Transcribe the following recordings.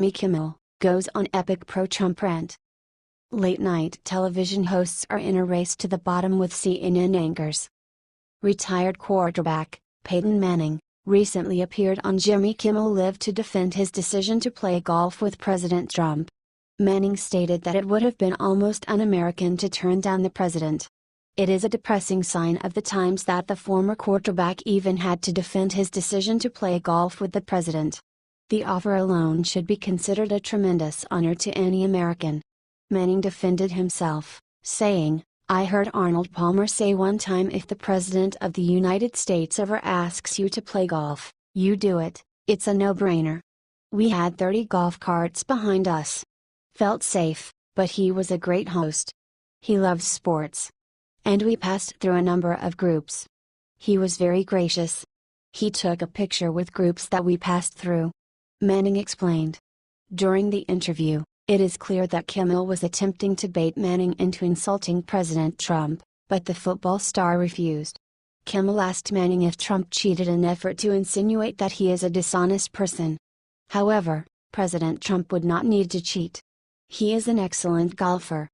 Kimmel goes on epic pro-Trump rant. Late-night television hosts are in a race to the bottom with CNN anchors. Retired quarterback, Peyton Manning, recently appeared on Jimmy Kimmel Live to defend his decision to play golf with President Trump. Manning stated that it would have been almost un-American to turn down the president. It is a depressing sign of the times that the former quarterback even had to defend his decision to play golf with the president. The offer alone should be considered a tremendous honor to any American. Manning defended himself, saying, "I heard Arnold Palmer say one time, if the President of the United States ever asks you to play golf, you do it, it's a no-brainer. We had 30 golf carts behind us. Felt safe, but he was a great host. He loves sports. And we passed through a number of groups. He was very gracious. He took a picture with groups that we passed through." Manning explained. During the interview, it is clear that Kimmel was attempting to bait Manning into insulting President Trump, but the football star refused. Kimmel asked Manning if Trump cheated in an effort to insinuate that he is a dishonest person. However, President Trump would not need to cheat. He is an excellent golfer.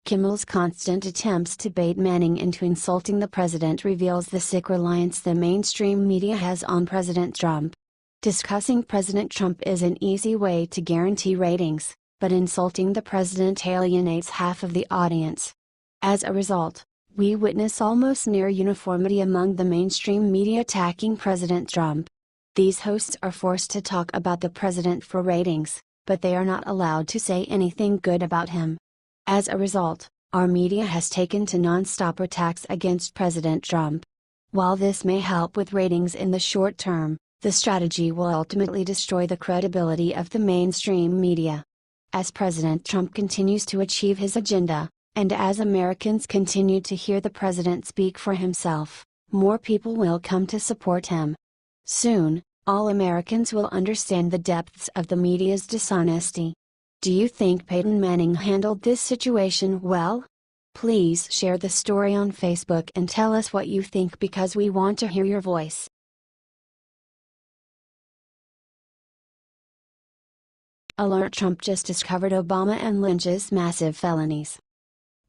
Kimmel's constant attempts to bait Manning into insulting the president reveals the sick reliance the mainstream media has on President Trump. Discussing President Trump is an easy way to guarantee ratings, but insulting the president alienates half of the audience. As a result, we witness almost near uniformity among the mainstream media attacking President Trump. These hosts are forced to talk about the president for ratings, but they are not allowed to say anything good about him. As a result, our media has taken to non-stop attacks against President Trump. While this may help with ratings in the short term, the strategy will ultimately destroy the credibility of the mainstream media. As President Trump continues to achieve his agenda, and as Americans continue to hear the president speak for himself, more people will come to support him. Soon, all Americans will understand the depths of the media's dishonesty. Do you think Peyton Manning handled this situation well? Please share the story on Facebook and tell us what you think, because we want to hear your voice. Alert: Trump just discovered Obama and Lynch's massive felonies.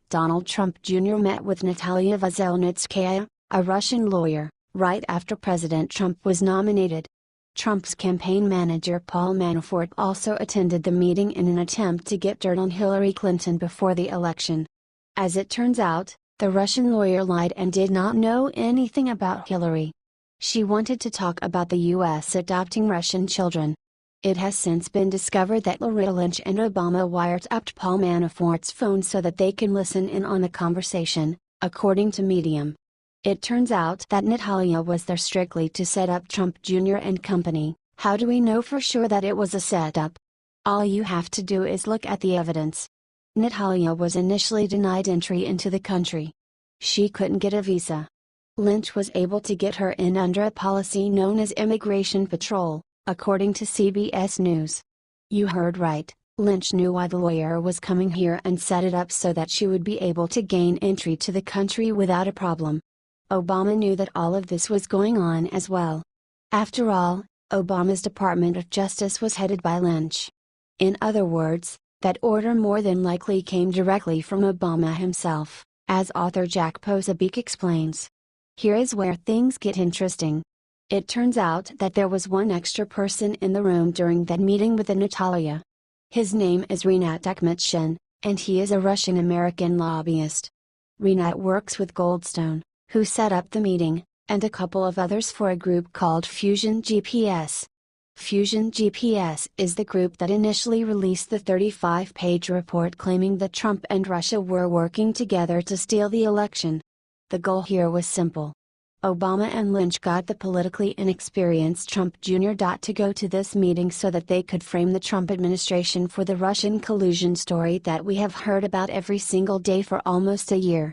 Donald Trump Jr. met with Natalia Veselnitskaya, a Russian lawyer, right after President Trump was nominated. Trump's campaign manager Paul Manafort also attended the meeting in an attempt to get dirt on Hillary Clinton before the election. As it turns out, the Russian lawyer lied and did not know anything about Hillary. She wanted to talk about the U.S. adopting Russian children. It has since been discovered that Loretta Lynch and Obama wiretapped Paul Manafort's phone so that they can listen in on the conversation, according to Medium. It turns out that Natalia was there strictly to set up Trump Jr. and company. How do we know for sure that it was a setup? All you have to do is look at the evidence. Natalia was initially denied entry into the country. She couldn't get a visa. Lynch was able to get her in under a policy known as Immigration Patrol, according to CBS News. You heard right, Lynch knew why the lawyer was coming here and set it up so that she would be able to gain entry to the country without a problem. Obama knew that all of this was going on as well. After all, Obama's Department of Justice was headed by Lynch. In other words, that order more than likely came directly from Obama himself, as author Jack Posobiec explains. Here is where things get interesting. It turns out that there was one extra person in the room during that meeting with Natalia. His name is Rant Akhmetshin, and he is a Russian-American lobbyist. Rant works with Goldstone, who set up the meeting, and a couple of others for a group called Fusion GPS. Fusion GPS is the group that initially released the 35-page report claiming that Trump and Russia were working together to steal the election. The goal here was simple. Obama and Lynch got the politically inexperienced Trump Jr. to go to this meeting so that they could frame the Trump administration for the Russian collusion story that we have heard about every single day for almost a year.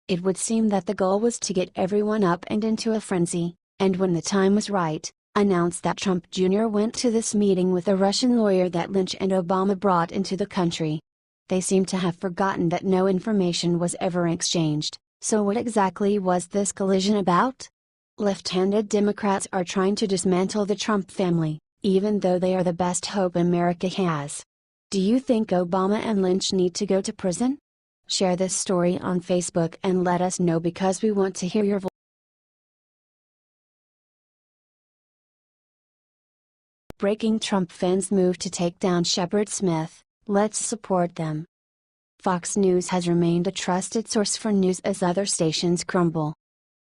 It would seem that the goal was to get everyone up and into a frenzy, and when the time was right, announce that Trump Jr. went to this meeting with a Russian lawyer that Lynch and Obama brought into the country. They seem to have forgotten that no information was ever exchanged. So what exactly was this collision about? Left-handed Democrats are trying to dismantle the Trump family, even though they are the best hope America has. Do you think Obama and Lynch need to go to prison? Share this story on Facebook and let us know because we want to hear your voice. Breaking: Trump fans move to take down Shepard Smith, let's support them. Fox News has remained a trusted source for news as other stations crumble.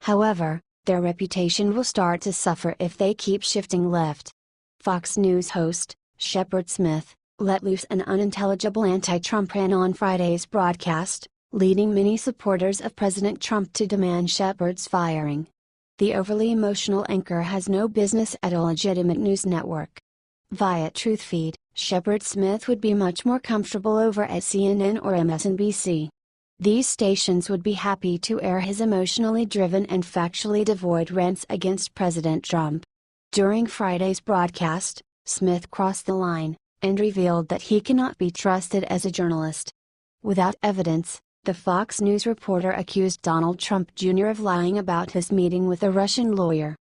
However, their reputation will start to suffer if they keep shifting left. Fox News host, Shepard Smith, let loose an unintelligible anti-Trump rant on Friday's broadcast, leading many supporters of President Trump to demand Shepard's firing. The overly emotional anchor has no business at a legitimate news network. Via TruthFeed, Shepard Smith would be much more comfortable over at CNN or MSNBC. These stations would be happy to air his emotionally driven and factually devoid rants against President Trump. During Friday's broadcast, Smith crossed the line, and revealed that he cannot be trusted as a journalist. Without evidence, the Fox News reporter accused Donald Trump Jr. of lying about his meeting with a Russian lawyer.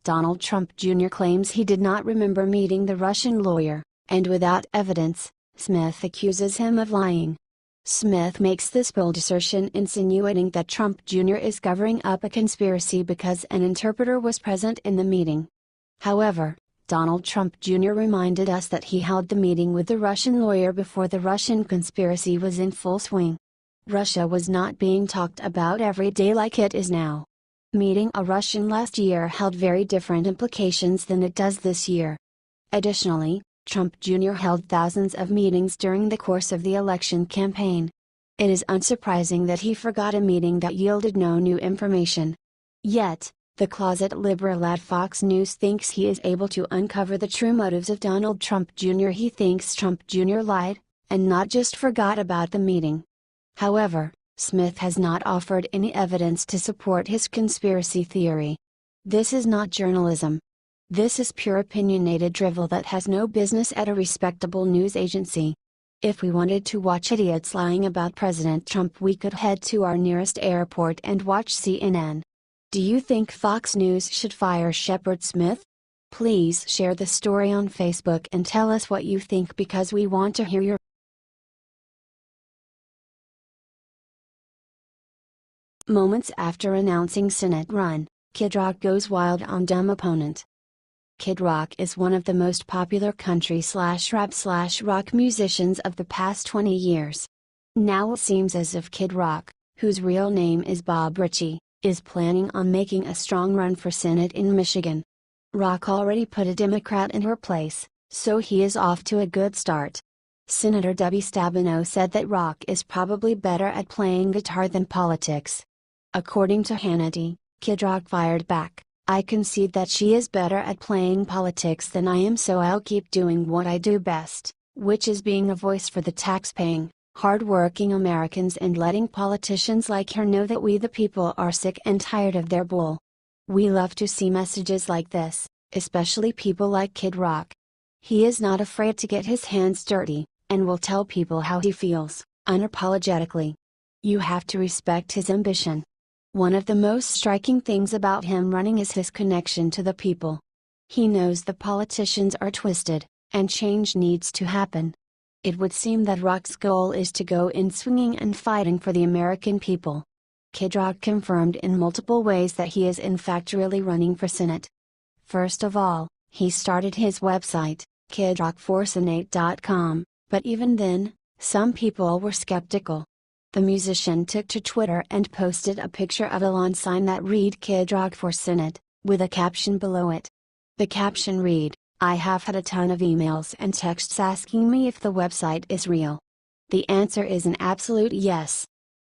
Donald Trump Jr. claims he did not remember meeting the Russian lawyer, and without evidence, Smith accuses him of lying. Smith makes this bold assertion, insinuating that Trump Jr. is covering up a conspiracy because an interpreter was present in the meeting. However, Donald Trump Jr. reminded us that he held the meeting with the Russian lawyer before the Russian conspiracy was in full swing. Russia was not being talked about every day like it is now. Meeting a Russian last year held very different implications than it does this year. Additionally, Trump Jr. held thousands of meetings during the course of the election campaign. It is unsurprising that he forgot a meeting that yielded no new information. Yet, the closet liberal at Fox News thinks he is able to uncover the true motives of Donald Trump Jr. He thinks Trump Jr. lied, and not just forgot about the meeting. However, Smith has not offered any evidence to support his conspiracy theory. This is not journalism. This is pure opinionated drivel that has no business at a respectable news agency. If we wanted to watch idiots lying about President Trump, we could head to our nearest airport and watch CNN. Do you think Fox News should fire Shepard Smith? Please share the story on Facebook and tell us what you think because we want to hear your. Moments after announcing Senate run, Kid Rock goes wild on dumb opponent. Kid Rock is one of the most popular country/rap/rock musicians of the past 20 years. Now it seems as if Kid Rock, whose real name is Bob Ritchie, is planning on making a strong run for Senate in Michigan. Rock already put a Democrat in her place, so he is off to a good start. Senator Debbie Stabenow said that Rock is probably better at playing guitar than politics. According to Hannity, Kid Rock fired back, "I concede that she is better at playing politics than I am, so I'll keep doing what I do best, which is being a voice for the tax-paying, hard-working Americans and letting politicians like her know that we the people are sick and tired of their bull. We love to see messages like this, especially people like Kid Rock. He is not afraid to get his hands dirty, and will tell people how he feels, unapologetically. You have to respect his ambition. One of the most striking things about him running is his connection to the people. He knows the politicians are twisted, and change needs to happen. It would seem that Rock's goal is to go in swinging and fighting for the American people." Kid Rock confirmed in multiple ways that he is in fact really running for Senate. First of all, he started his website, kidrockforsenate.com, but even then, some people were skeptical. The musician took to Twitter and posted a picture of a lawn sign that read "Kid Rock for Senate," with a caption below it. The caption read, "I have had a ton of emails and texts asking me if the website is real. The answer is an absolute yes."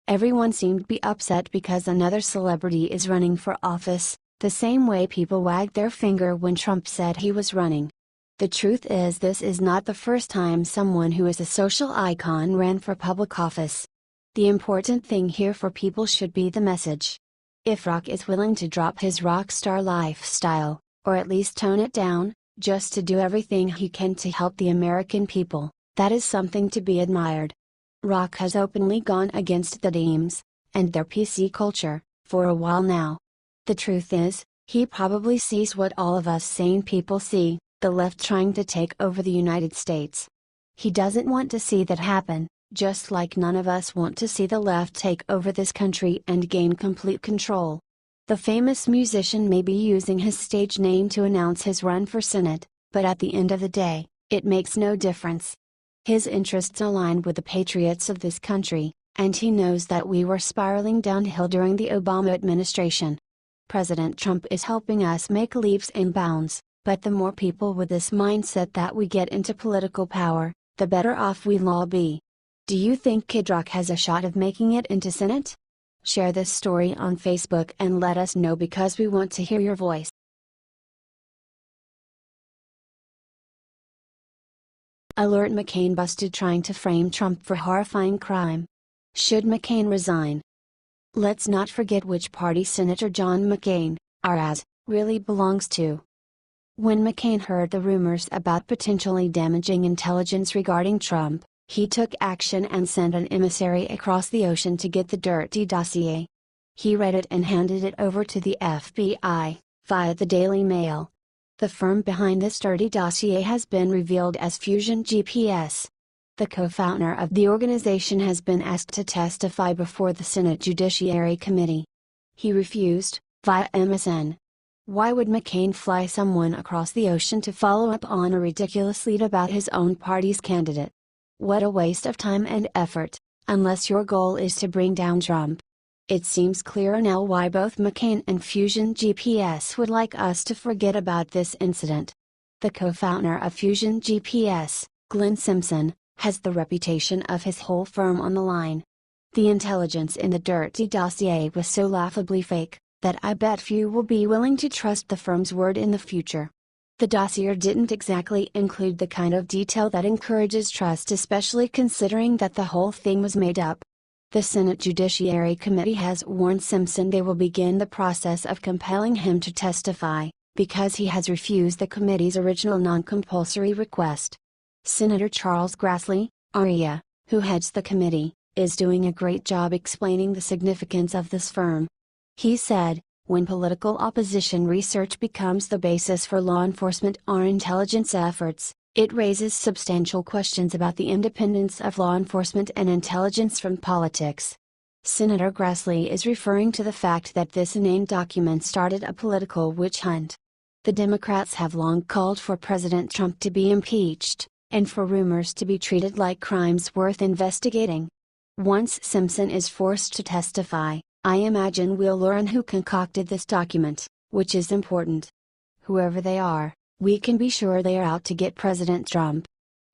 Everyone seemed to be upset because another celebrity is running for office, the same way people wagged their finger when Trump said he was running. The truth is, this is not the first time someone who is a social icon ran for public office. The important thing here for people should be the message. If Rock is willing to drop his rock star lifestyle, or at least tone it down, just to do everything he can to help the American people, that is something to be admired. Rock has openly gone against the Dems, and their PC culture, for a while now. The truth is, he probably sees what all of us sane people see, the left trying to take over the United States. He doesn't want to see that happen, just like none of us want to see the left take over this country and gain complete control. The famous musician may be using his stage name to announce his run for Senate, but at the end of the day, it makes no difference. His interests align with the patriots of this country, and he knows that we were spiraling downhill during the Obama administration. President Trump is helping us make leaps and bounds, but the more people with this mindset that we get into political power, the better off we'll all be. Do you think Kid Rock has a shot of making it into Senate? Share this story on Facebook and let us know because we want to hear your voice. Eilert: McCain busted trying to frame Trump for horrifying crime. Should McCain resign? Let's not forget which party Senator John McCain, RAS, really belongs to. When McCain heard the rumors about potentially damaging intelligence regarding Trump, he took action and sent an emissary across the ocean to get the dirty dossier. He read it and handed it over to the FBI, via the Daily Mail. The firm behind this dirty dossier has been revealed as Fusion GPS. The co-founder of the organization has been asked to testify before the Senate Judiciary Committee. He refused, via MSN. Why would McCain fly someone across the ocean to follow up on a ridiculous lead about his own party's candidate? What a waste of time and effort, unless your goal is to bring down Trump. It seems clear now why both McCain and Fusion GPS would like us to forget about this incident. The co-founder of Fusion GPS, Glenn Simpson, has the reputation of his whole firm on the line. The intelligence in the dirty dossier was so laughably fake, that I bet few will be willing to trust the firm's word in the future. The dossier didn't exactly include the kind of detail that encourages trust, especially considering that the whole thing was made up. The Senate Judiciary Committee has warned Simpson they will begin the process of compelling him to testify, because he has refused the committee's original non-compulsory request. Senator Charles Grassley, REA, who heads the committee, is doing a great job explaining the significance of this firm. He said, "When political opposition research becomes the basis for law enforcement or intelligence efforts, it raises substantial questions about the independence of law enforcement and intelligence from politics." Senator Grassley is referring to the fact that this inane document started a political witch hunt. The Democrats have long called for President Trump to be impeached, and for rumors to be treated like crimes worth investigating. Once Simpson is forced to testify, I imagine we'll learn who concocted this document, which is important. Whoever they are, we can be sure they are out to get President Trump.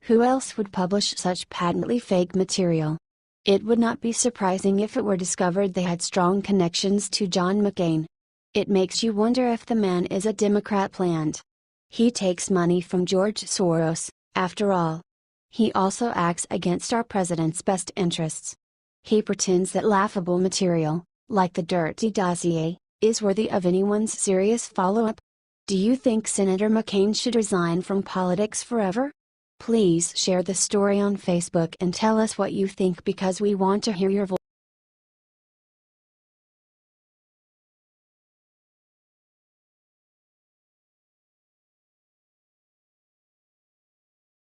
Who else would publish such patently fake material? It would not be surprising if it were discovered they had strong connections to John McCain. It makes you wonder if the man is a Democrat plant. He takes money from George Soros, after all. He also acts against our president's best interests. He pretends that laughable material, like the dirty dossier, is worthy of anyone's serious follow-up. Do you think Senator McCain should resign from politics forever? Please share the story on Facebook and tell us what you think because we want to hear your voice.